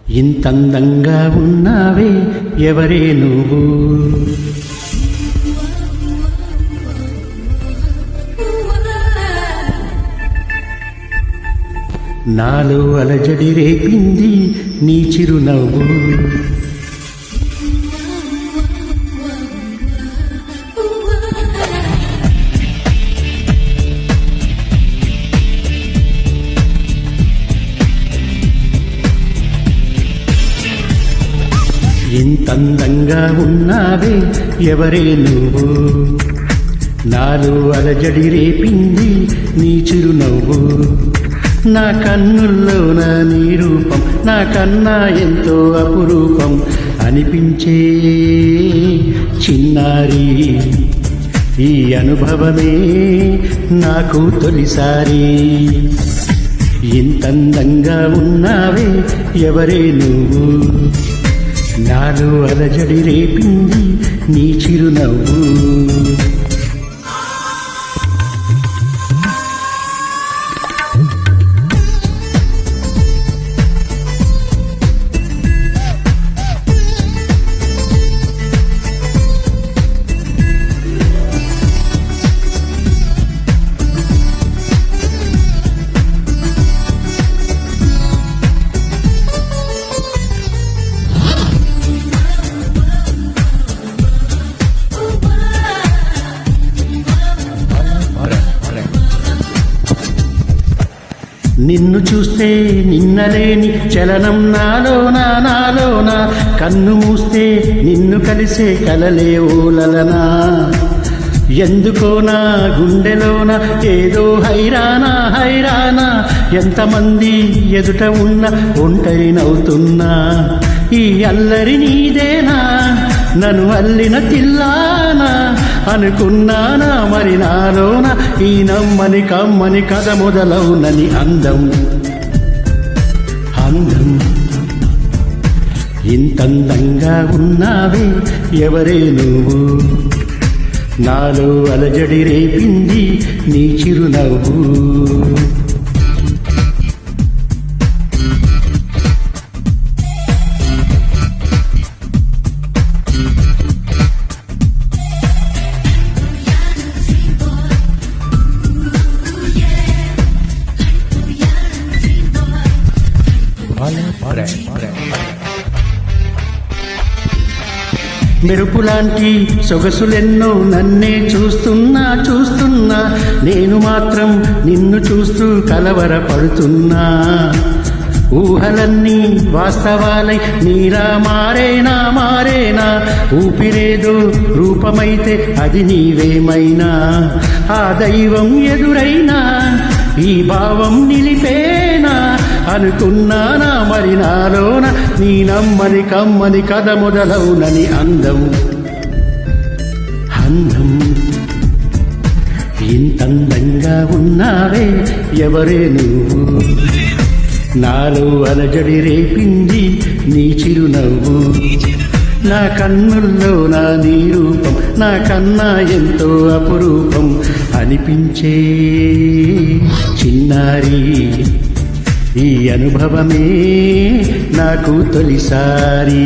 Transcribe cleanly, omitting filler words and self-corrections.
ఇంతందంగా ఉన్నావే ఎవరే నువ్వు, నాలో అలజడి రేపింది నీ చిరునవ్వు. ఇంతందంగా ఉన్నావే ఎవరే నువ్వు, నాలో అలజడి రేపింది నీ చిరునవ్వు. నా కన్నుల్లోన నీ రూపం నాకన్నా ఎంతో అపురూపం అనిపించే చిన్నారి, ఈ అనుభవమే నాకు తొలిసారి. ఇంతందంగా ఉన్నావే ఎవరే నువ్వు, నాలో అలజడి రేపింది నీ చిరునవ్వు. నిన్ను చూస్తే నిన్నలేని చలనం నాలోన, కన్ను మూస్తే నిన్ను కలిసే కలలే ఓలలనా. ఎందుకోనా గుండెలోన ఏదో హైరానా, ఎంతమంది ఎదుట ఉన్న ఒంటరినవుతున్నా. ఈ అల్లరి నీదేనా, నన్ను అల్లిన తిల్లానా అనుకున్నానా. మరి నాలోన ఈ నమ్మని కమ్మని కథ మొదలవునని అందం. ఇంతందంగా ఉన్నావే ఎవరే నువ్వు, నాలో అలజడి రేపింది నీ చిరునవ్వు. మెరుపులాంటి సొగసులెన్నో నన్నే చూస్తున్నా, నేను మాత్రం నిన్ను చూస్తూ కలవరపడుతున్నా. ఊహలన్నీ వాస్తవాలై నీలా మారేనా, ఊపిరేదో రూపమైతే అది నీవేమైనా. ఆ దైవం ఎదురైనా ఈ భావం నిలిపేనా అనుకున్నానా. మరి నాలోన నీ నమ్మని కమ్మని కథ మొదలవునని అందం. ఇంతందంగా ఉన్నావే ఎవరే నువ్వు, నాలో అలజడి రేపింది నీ చిరునవ్వు. నా కన్నుల్లో నీ రూపం నాకన్నా ఎంతో అపురూపం అనిపించే చిన్నారి, ఈ అనుభవమే నాకు తొలిసారి.